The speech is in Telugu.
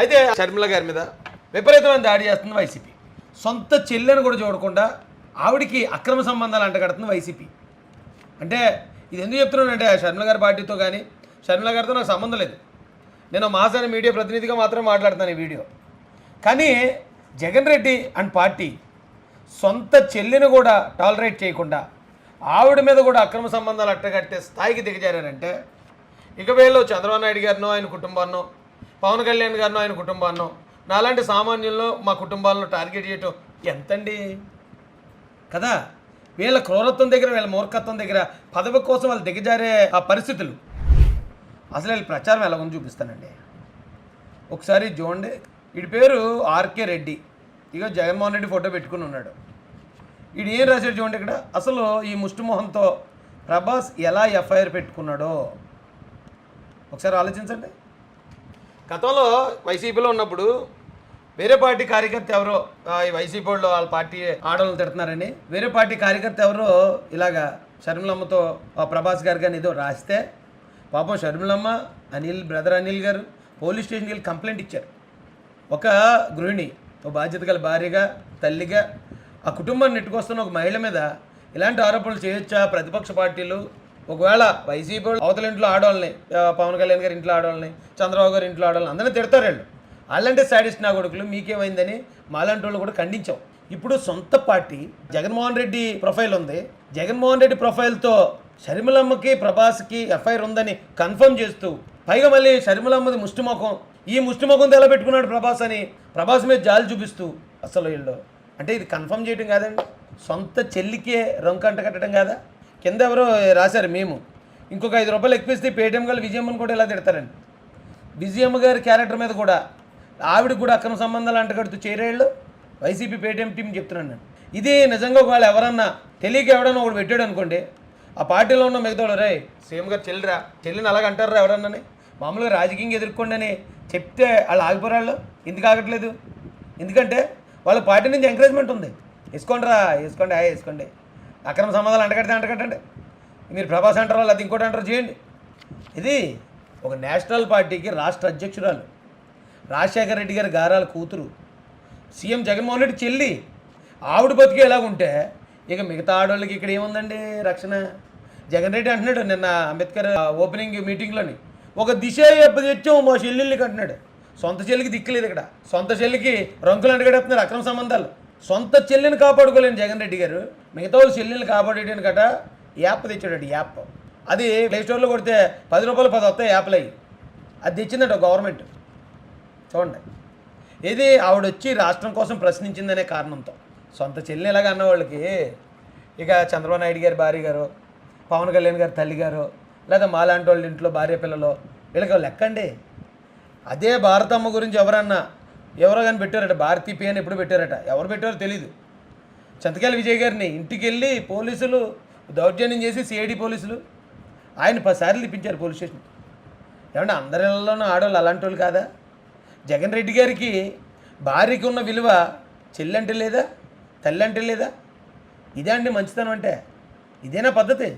అయితే షర్మిల గారి మీద విపరీతమైన దాడి చేస్తుంది వైసీపీ. సొంత చెల్లెని కూడా చూడకుండా ఆవిడికి అక్రమ సంబంధాలు అంటగడుతుంది వైసీపీ. అంటే ఇది ఎందుకు చెప్తున్నానంటే షర్మిల గారి పార్టీతో కానీ షర్మిల గారితో నాకు సంబంధం లేదు. నేను మహాసేన మీడియా ప్రతినిధిగా మాత్రం మాట్లాడుతాను ఈ వీడియో. కానీ జగన్ రెడ్డి అండ్ పార్టీ సొంత చెల్లిని కూడా టాలరేట్ చేయకుండా ఆవిడ మీద కూడా అక్రమ సంబంధాలు అట్టగట్టే స్థాయికి దిగజారంటే ఇక వీళ్ళు చంద్రబాబు నాయుడు గారినో ఆయన కుటుంబాన్నో, పవన్ కళ్యాణ్ గారినో ఆయన కుటుంబాన్నో, నాలాంటి సామాన్యుల్లో మా కుటుంబాలను టార్గెట్ చేయటం ఎంతండి కదా. వీళ్ళ క్రూరత్వం దగ్గర, వీళ్ళ మూర్ఖత్వం దగ్గర పదవి కోసం వాళ్ళు దిగజారే ఆ పరిస్థితులు అసలు వీళ్ళ ప్రచారం ఎలా ఉంది చూపిస్తానండి. ఒకసారి చూడండి. వీడి పేరు ఆర్కే రెడ్డి. ఇక జగన్మోహన్ రెడ్డి ఫోటో పెట్టుకుని ఉన్నాడు. వీడు ఏం రాశాడు చూడండి ఇక్కడ. అసలు ఈ ముష్టిమోహన్తో ప్రభాస్ ఎలా ఎఫ్ఐఆర్ పెట్టుకున్నాడో ఒకసారి ఆలోచించండి. గతంలో వైసీపీలో ఉన్నప్పుడు వేరే పార్టీ కార్యకర్త ఎవరో ఈ వైసీపీ వాళ్ళు వాళ్ళ పార్టీ ఆడవాళ్ళు తిడుతున్నారని వేరే పార్టీ కార్యకర్త ఎవరో ఇలాగా షర్మిలమ్మతో ప్రభాస్ గారు కానీ ఏదో రాస్తే పాపం షర్మిలమ్మ, బ్రదర్ అనిల్ గారు పోలీస్ స్టేషన్కి వెళ్ళి కంప్లైంట్ ఇచ్చారు. ఒక గృహిణి, ఒక బాధ్యత గల భార్యగా, తల్లిగా ఆ కుటుంబాన్ని నెట్టుకొస్తున్న ఒక మహిళ మీద ఇలాంటి ఆరోపణలు చేయొచ్చా ప్రతిపక్ష పార్టీలు? ఒకవేళ వైసీపీ అవతల ఇంట్లో ఆడవాళ్ళని, పవన్ కళ్యాణ్ గారి ఇంట్లో ఆడవాళ్ళని, చంద్రబాబు గారి ఇంట్లో ఆడవాళ్ళని అందరినీ తిడతారు వీళ్ళు. వాళ్ళంటే సాడిస్ట్ నా కొడుకులు, మీకేమైందని మాలాంటి వాళ్ళు కూడా ఖండించాం. ఇప్పుడు సొంత పార్టీ జగన్మోహన్ రెడ్డి ప్రొఫైల్ ఉంది. జగన్మోహన్ రెడ్డి ప్రొఫైల్తో షర్మిలమ్మకి ప్రభాస్కి ఎఫ్ఐఆర్ ఉందని కన్ఫర్మ్ చేస్తూ పైగా మళ్ళీ షర్మిలమ్మది ముష్టిముఖం, ఈ ముష్టిముఖంతో ఎలా పెట్టుకున్నాడు ప్రభాస్ అని ప్రభాస్ మీద జాలి చూపిస్తూ అసలు వీళ్ళు అంటే ఇది కన్ఫర్మ్ చేయడం కాదండి, సొంత చెల్లికే రంకంట కట్టడం కాదా. కింద ఎవరో రాశారు మేము ఇంకొక 5 రూపాయలు ఎక్కువిస్తే పేటీఎం గారు విజయమ్మని కూడా ఇలా తిడతారండి. విజయమ్మ గారి క్యారెక్టర్ మీద కూడా ఆవిడకి కూడా అక్రమ సంబంధాలు అంటగడుతూ చేరేళ్ళు వైసీపీ పేటీఎం టీం చెప్తున్నాను నేను. ఇది నిజంగా ఒకవేళ ఎవరన్నా తెలియక ఎవడన్నా ఒకటి పెట్టాడు అనుకోండి, ఆ పార్టీలో ఉన్న మిగతా వాళ్ళు రే సీఎం గారు చెల్లిరా, చెల్లిని అలాగ అంటారా ఎవరన్నాని, మామూలుగా రాజకీయంగా ఎదుర్కోండి అని చెప్తే వాళ్ళు ఆగిపోరాళ్ళు. ఎందుకు ఆగట్లేదు? ఎందుకంటే వాళ్ళ పార్టీ నుంచి ఎంకరేజ్మెంట్ ఉంది. వేసుకోండి రా, వేసుకోండి, వేసుకోండి, అక్రమ సంబంధాలు అంటకట్టండి, మీరు ప్రభాస్ అంటారు వాళ్ళు అది ఇంకోటి అంటారు చేయండి. ఇది ఒక నేషనల్ పార్టీకి రాష్ట్ర అధ్యక్షురాలు రాజశేఖర రెడ్డి గారి గారాల కూతురు సీఎం జగన్మోహన్ రెడ్డి చెల్లి, ఆవిడ బతికి ఎలాగుంటే ఇక మిగతా ఆడవాళ్ళకి ఇక్కడ ఏముందండి రక్షణ? జగన్ రెడ్డి అంటున్నాడు నిన్న అంబేద్కర్ ఓపెనింగ్ మీటింగ్లోని, ఒక దిశ తెచ్చాం మా చెల్లెళ్ళకి అంటున్నాడు. సొంత చెల్లికి దిక్కులేదు ఇక్కడ, సొంత చెల్లికి రంకులు అంటగడేస్తున్నారు అక్రమ సంబంధాలు. సొంత చెల్లిని కాపాడుకోలేని జగన్ రెడ్డి గారు మిగతా వాళ్ళు చెల్లెల్ని కాపాడేయడానికి గట యాప్ తెచ్చాడు. యాప్ అది ప్లేస్టోర్లో కొడితే 10 రూపాయలు 10 వస్తాయి యాప్లు అయ్యి. అది తెచ్చిందట గవర్నమెంట్. చూడండి, ఇది ఆవిడ వచ్చి రాష్ట్రం కోసం ప్రశ్నించిందనే కారణంతో సొంత చెల్లిని ఎలాగ అన్న వాళ్ళకి ఇక చంద్రబాబు నాయుడు గారి భార్య గారు, పవన్ కళ్యాణ్ గారి తల్లి గారు, లేదా మాలాంటి వాళ్ళ ఇంట్లో భార్య పిల్లలు వీళ్ళకి లెక్కండి. అదే భారతమ్మ గురించి ఎవరో కానీ పెట్టారట, భారతీ పి అని ఎప్పుడు పెట్టారట, ఎవరు పెట్టారో తెలీదు. చింతకాయల విజయ్ గారిని ఇంటికి వెళ్ళి పోలీసులు దౌర్జన్యం చేసి సిఐడి పోలీసులు ఆయన 10 సార్లు తిప్పించారు పోలీస్ స్టేషన్. ఏమంటే అందరిలోనూ ఆడవాళ్ళు అలాంటి వాళ్ళు కాదా? జగన్ రెడ్డి గారికి భార్యకి ఉన్న విలువ చెల్లి అంటే లేదా, తల్లి అంటే లేదా? ఇదే అండి మంచితనం అంటే? ఇదేనా పద్ధతి?